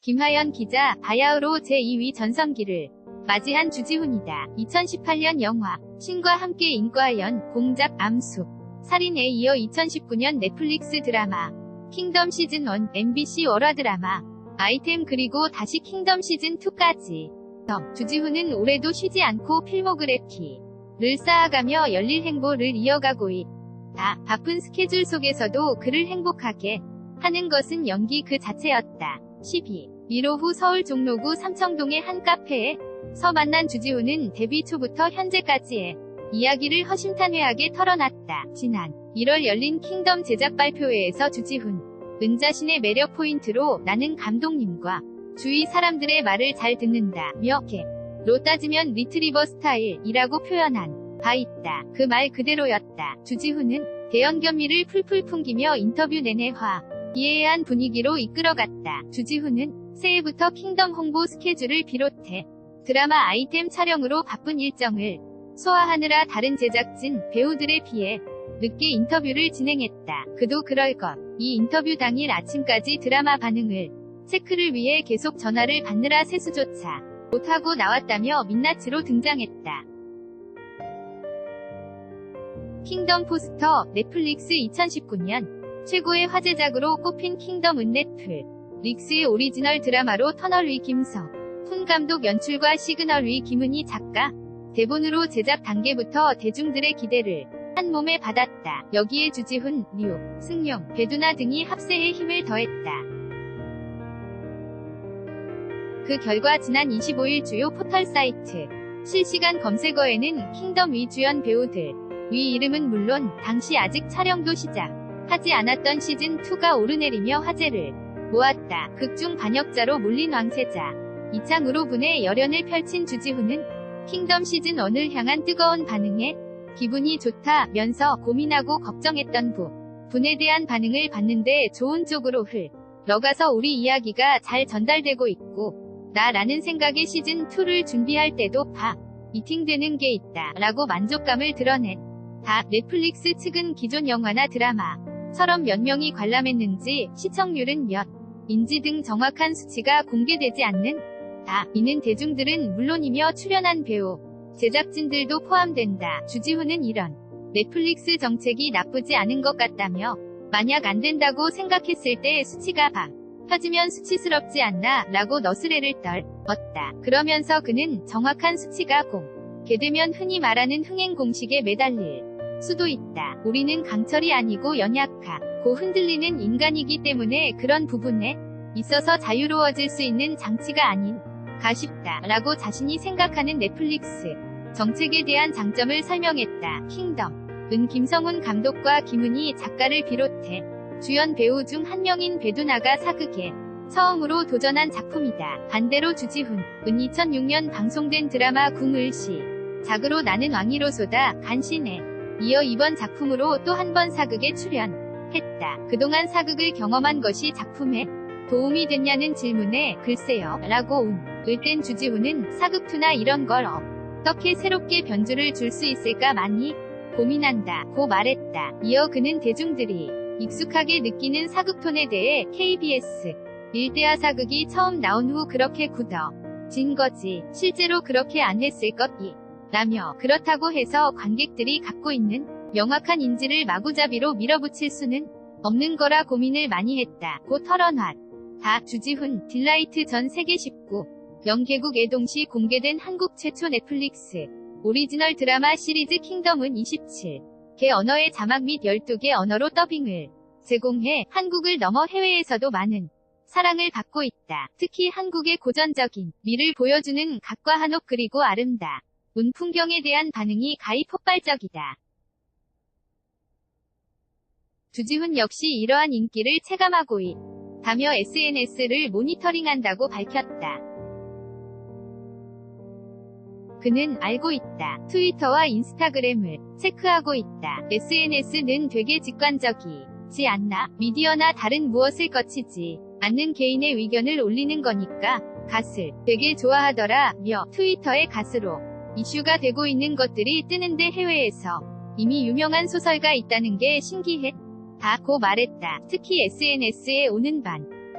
김하연 기자, 바야흐로 제2위 전성기를 맞이한 주지훈이다. 2018년 영화 신과 함께 인과연, 공작, 암수, 살인에 이어 2019년 넷플릭스 드라마 킹덤 시즌1, MBC 월화 드라마 아이템 그리고 다시 킹덤 시즌2까지. 주지훈은 올해도 쉬지 않고 필모그래피를 쌓아가며 열릴 행보를 이어가고 있다. 바쁜 스케줄 속에서도 그를 행복하게 하는 것은 연기 그 자체였다. 12일 오후 서울 종로구 삼청동의 한 카페에서 만난 주지훈은 데뷔 초부터 현재까지의 이야기를 허심탄회하게 털어놨다. 지난 1월 열린 킹덤 제작 발표회에서 주지훈은 자신의 매력 포인트로 나는 감독님과 주위 사람들의 말을 잘 듣는다며 개로 따지면 리트리버 스타일이라고 표현한 바 있다. 그 말 그대로였다. 주지훈은 대연견미를 풀풀 풍기며 인터뷰 내내 화기애애한 분위기로 이끌어갔다. 주지훈은 새해부터 킹덤 홍보 스케줄을 비롯해 드라마 아이템 촬영으로 바쁜 일정을 소화하느라 다른 제작진, 배우들에 비해 늦게 인터뷰를 진행했다. 그도 그럴 것. 이 인터뷰 당일 아침까지 드라마 반응을 체크를 위해 계속 전화를 받느라 세수조차 못하고 나왔다며 민낯으로 등장했다. 킹덤 포스터, 넷플릭스 2019년 최고의 화제작으로 꼽힌 킹덤은 넷플릭스의 오리지널 드라마로 터널 위 김성 훈 감독 연출과 시그널 위 김은희 작가 대본으로 제작 단계부터 대중들의 기대를 한 몸에 받았다. 여기에 주지훈, 류, 승용, 배두나 등이 합세해 힘을 더했다. 그 결과 지난 25일 주요 포털 사이트 실시간 검색어에는 킹덤 위 주연 배우들 위 이름은 물론 당시 아직 촬영도 시작하지 않았던 시즌2가 오르내리며 화제를 모았다. 극중 반역자로 몰린 왕세자 이창으로 분의 열연을 펼친 주지훈은 킹덤 시즌1을 향한 뜨거운 반응에 기분이 좋다면서 고민하고 걱정했던 부분에 대한 반응을 봤는데 좋은 쪽으로 흘러가서 우리 이야기가 잘 전달되고 있고 나라는 생각에 시즌2를 준비할 때도 미팅되는 게 있다 라고 만족감을 드러냈다. 넷플릭스 측은 기존 영화나 드라마처럼 몇 명이 관람했는지 시청률은 몇 인지 등 정확한 수치가 공개되지 않는다. 이는 대중들은 물론이며 출연한 배우, 제작진들도 포함된다. 주지훈은 이런 넷플릭스 정책이 나쁘지 않은 것 같다며 만약 안 된다고 생각했을 때 수치가 펴지면 수치스럽지 않나 라고 너스레를 떨었다. 그러면서 그는 정확한 수치가 공개되면 흔히 말하는 흥행 공식에 매달릴 수도 있다. 우리는 강철이 아니고 연약하고 흔들리는 인간이기 때문에 그런 부분에 있어서 자유로워질 수 있는 장치가 아닌가 싶다 라고 자신이 생각하는 넷플릭스 정책에 대한 장점을 설명했다. 킹덤은 김성훈 감독과 김은희 작가를 비롯해 주연 배우 중 한 명인 배두나가 사극에 처음으로 도전한 작품이다. 반대로 주지훈은 2006년 방송된 드라마 궁을시 작으로 나는 왕이로소다 간신에 이어 이번 작품으로 또 한 번 사극에 출연했다. 그동안 사극을 경험한 것이 작품에 도움이 됐냐는 질문에 글쎄요 라고 운을 뗀 주지훈은 사극투나 이런 걸 어떻게 새롭게 변주를 줄 수 있을까 많이 고민한다 고 말했다. 이어 그는 대중들이 익숙하게 느끼는 사극톤에 대해 KBS 일대하 사극이 처음 나온 후 그렇게 굳어진 거지 실제로 그렇게 안 했을 것이라며 그렇다고 해서 관객들이 갖고 있는 명확한 인지를 마구잡이로 밀어붙일 수는 없는 거라 고민을 많이 했다 고 털어놨다. 주지훈, 딜라이트 전 세계 19영 개국에 동시 공개된 한국 최초 넷플릭스 오리지널 드라마 시리즈 킹덤은 27개 언어의 자막 및 12개 언어로 더빙을 제공해 한국을 넘어 해외에서도 많은 사랑을 받고 있다. 특히 한국의 고전적인 미를 보여주는 각과 한옥 그리고 아름다운 풍경에 대한 반응이 가히 폭발적이다. 주지훈 역시 이러한 인기를 체감하고 있다며 SNS를 모니터링한다고 밝혔다. 그는 알고 있다. 트위터와 인스타그램을 체크하고 있다. SNS는 되게 직관적이지 않나? 미디어나 다른 무엇을 거치지 않는 개인의 의견을 올리는 거니까 갓을 되게 좋아하더라 며 트위터에 갓으로 이슈가 되고 있는 것들이 뜨는데 해외에서 이미 유명한 소설가 있다는 게 신기했다 고 말했다. 특히 SNS에 오는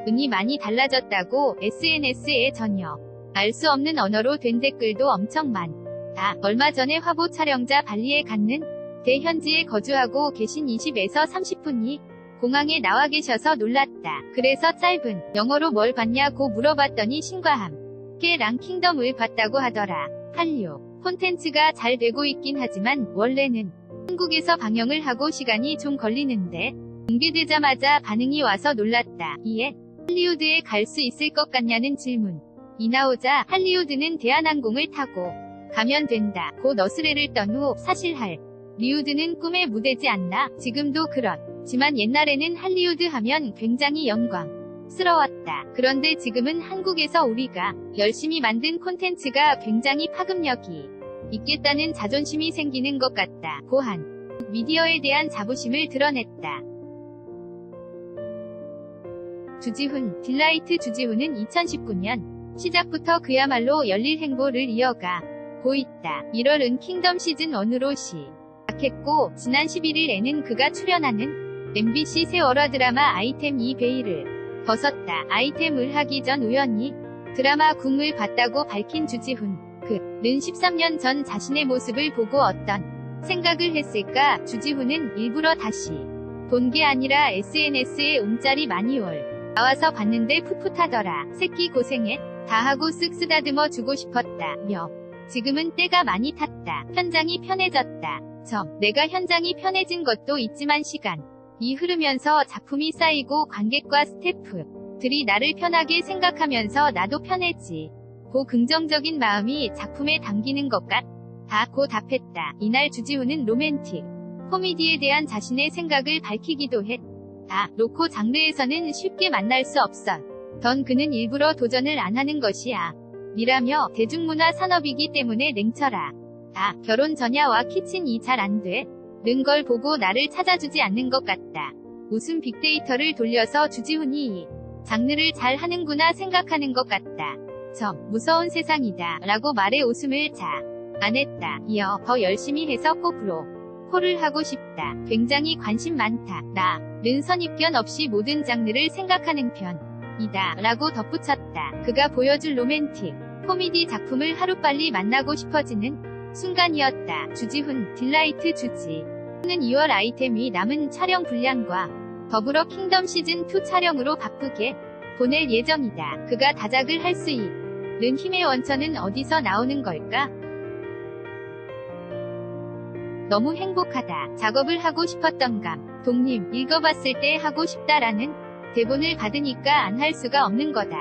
응이 많이 달라졌다고 SNS에 전혀 알 수 없는 언어로 된 댓글도 엄청 많다. 얼마 전에 화보 촬영자 발리에 갔는 데 현지에 거주하고 계신 20에서 30분이 공항에 나와 계셔서 놀랐다. 그래서 짧은 영어로 뭘 봤냐고 물어봤더니 신과 함께 랑킹덤을 봤다고 하더라. 한류 콘텐츠가 잘 되고 있긴 하지만 원래는 한국에서 방영을 하고 시간이 좀 걸리는데 공개되자마자 반응이 와서 놀랐다. 이에 할리우드에 갈 수 있을 것 같냐는 질문이 나오자 할리우드는 대한항공을 타고 가면 된다. 고 너스레를 떤 후 사실 할리우드는 꿈의 무대지 않나? 지금도 그렇지만 옛날에는 할리우드 하면 굉장히 영광스러웠다. 그런데 지금은 한국에서 우리가 열심히 만든 콘텐츠가 굉장히 파급력이 있겠다는 자존심이 생기는 것 같다. 고한 미디어에 대한 자부심을 드러냈다. 주지훈 딜라이트 주지훈은 2019년 시작부터 그야말로 열일 행보를 이어가고 있다. 1월은 킹덤 시즌1으로 시작했고 지난 11일에는 그가 출연하는 MBC 새 월화 드라마 아이템 2베일을 벗었다. 아이템을 하기 전 우연히 드라마 궁을 봤다고 밝힌 주지훈. 그는 13년 전 자신의 모습을 보고 어떤 생각을 했을까? 주지훈은 일부러 다시 본 게 아니라 SNS에 움짤이 많이 나와서 봤는데 풋풋하더라. 새끼 고생해. 다 하고 쓱 쓰다듬어 주고 싶었다. 며 지금은 때가 많이 탔다. 현장이 편해졌다. 내가 현장이 편해진 것도 있지만 시간이 흐르면서 작품이 쌓이고 관객과 스태프들이 나를 편하게 생각하면서 나도 편해지. 고 긍정적인 마음이 작품에 담기는 것 같다고 답했다. 이날 주지훈은 로맨틱 코미디에 대한 자신의 생각을 밝히기도 했다. 로코 장르에서는 쉽게 만날 수 없었던 그는 일부러 도전을 안 하는 것이야. 이라며 대중문화 산업이기 때문에 냉철하다. 결혼 전야와 키친이 잘 안 되는 걸 보고 나를 찾아주지 않는 것 같다. 웃음 빅데이터를 돌려서 주지훈이 이 장르를 잘 하는구나 생각하는 것 같다. 무서운 세상이다 라고 말해 웃음을 자아냈다. 이어 더 열심히 해서 꼭 콜을 하고 싶다. 굉장히 관심 많다. 나는 선입견 없이 모든 장르를 생각하는 편이다 라고 덧붙였다. 그가 보여줄 로맨틱 코미디 작품을 하루빨리 만나고 싶어지는 순간이었다. 주지훈 딜라이트 주지훈은 2월 아이템이 남은 촬영 분량과 더불어 킹덤 시즌2 촬영으로 바쁘게 보낼 예정이다. 그가 다작을 할 수 있는 힘의 원천은 어디서 나오는 걸까? 너무 행복하다. 작업을 하고 싶었던 감독님 읽어봤을 때 하고 싶다라는 대본을 받으니까 안 할 수가 없는 거다.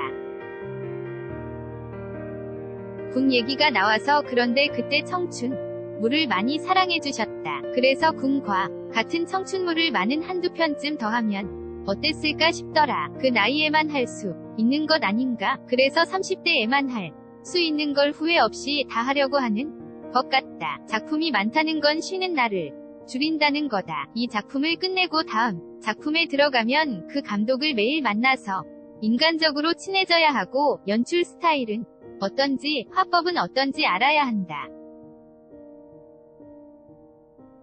궁 얘기가 나와서 그런데 그때 청춘물을 많이 사랑해주셨다. 그래서 궁과 같은 청춘물을 많은 한두 편쯤 더하면 어땠을까 싶더라. 그 나이에만 할 수 있는 것 아닌가? 그래서 30대에만 할 수 있는 걸 후회 없이 다 하려고 하는 것 같다. 작품이 많다는 건 쉬는 날을 줄인다는 거다. 이 작품을 끝내고 다음 작품에 들어가면 그 감독을 매일 만나서 인간적으로 친해져야 하고 연출 스타일은 어떤지, 화법은 어떤지 알아야 한다.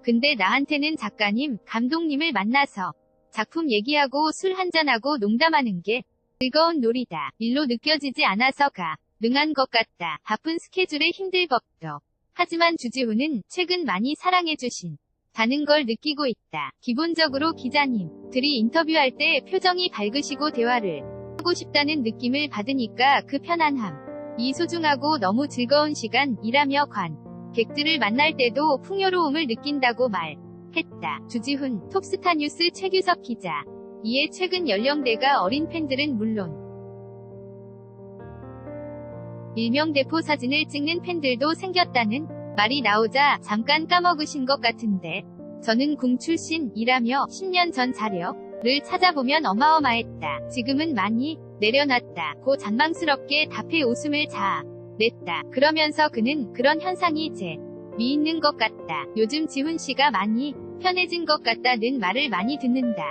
근데 나한테는 작가님, 감독님을 만나서 작품 얘기하고 술 한잔하고 농담하는 게 즐거운 놀이다. 일로 느껴지지 않아서 가능한 것 같다. 바쁜 스케줄에 힘들 법도. 하지만 주지훈은 최근 많이 사랑해주신 다는 걸 느끼고 있다. 기본적으로 기자님들이 인터뷰할 때 표정이 밝으시고 대화를 하고 싶다는 느낌을 받으니까 그 편안함이 소중하고 너무 즐거운 시간이라며 관객들을 만날 때도 풍요로움을 느낀다고 말했다. 주지훈 톱스타뉴스 최규석 기자. 이에 최근 연령대가 어린 팬들은 물론 일명 대포 사진을 찍는 팬들도 생겼다는 말이 나오자 잠깐 까먹으신 것 같은데 저는 궁 출신이라며 10년 전 자료를 찾아보면 어마어마했다. 지금은 많이 내려놨다. 고 잔망스럽게 답해 웃음을 자아냈다. 그러면서 그는 그런 현상이 재미있는 것 같다. 요즘 지훈 씨가 많이 편해진 것 같다는 말을 많이 듣는다.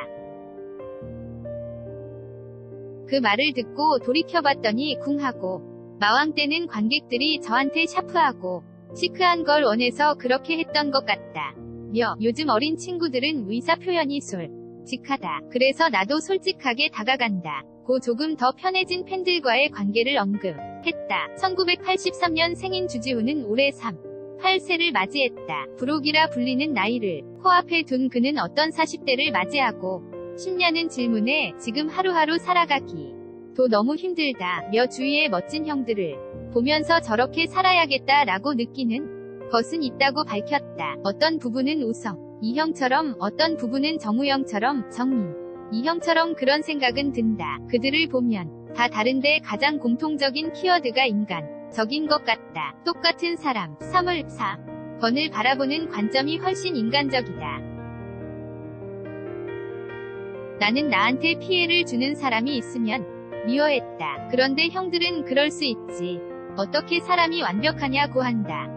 그 말을 듣고 돌이켜봤더니 궁하고 마왕 때는 관객들이 저한테 샤프하고 시크한 걸 원해서 그렇게 했던 것 같다. 요즘 어린 친구들은 의사 표현이 솔직하다. 그래서 나도 솔직하게 다가간다. 고 조금 더 편해진 팬들과의 관계를 언급했다. 1983년 생인 주지훈은 올해 38세를 맞이했다. 부록이라 불리는 나이를 코앞에 둔 그는 어떤 40대를 맞이하고 싶냐는 질문에 지금 하루하루 살아가기도 너무 힘들다며 주위의 멋진 형들을 보면서 저렇게 살아야겠다 라고 느끼는 것은 있다고 밝혔다. 어떤 부부는 우성 이형처럼, 어떤 부부는 정우영처럼, 정민 이형처럼 그런 생각은 든다. 그들을 보면 다 다른데 가장 공통적인 키워드가 인간적인 것 같다. 똑같은 사람, 3월 4번을 바라보는 관점이 훨씬 인간적이다. 나는 나한테 피해를 주는 사람이 있으면 미워했다. 그런데 형들은 그럴 수 있지. 어떻게 사람이 완벽하냐고 한다.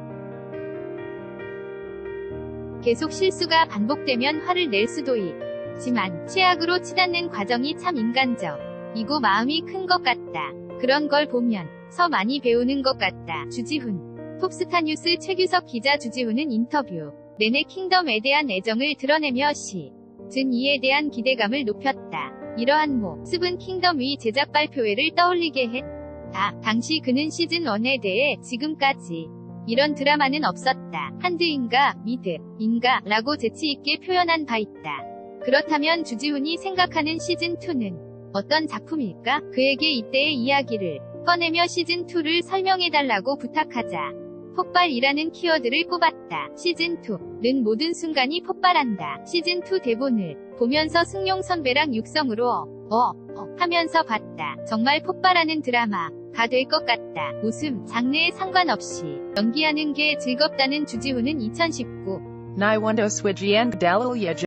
계속 실수가 반복되면 화를 낼 수도 있지만 최악으로 치닫는 과정이 참 인간적이고 마음이 큰 것 같다. 그런 걸 보면서 많이 배우는 것 같다. 주지훈 톱스타뉴스 최규석 기자. 주지훈은 인터뷰 내내 킹덤에 대한 애정을 드러내며 시즌 2에 대한 기대감을 높였다. 이러한 모습은 킹덤 위 제작 발표회를 떠올리게 했다. 당시 그는 시즌 1에 대해 지금까지 이런 드라마는 없었다. 한드인가 미드인가 라고 재치있게 표현한 바 있다. 그렇다면 주지훈이 생각하는 시즌2는 어떤 작품일까? 그에게 이때의 이야기를 꺼내며 시즌2를 설명해달라고 부탁하자 폭발이라는 키워드를 꼽았다. 시즌2는 모든 순간이 폭발한다. 시즌2 대본을 보면서 승용 선배랑 육성으로 하면서 봤다. 정말 폭발하는 드라마가 될 것 같다. 웃음, 장르에 상관없이 연기하는 게 즐겁다는 주지훈은 2019 Naiwando Swijiang Dalil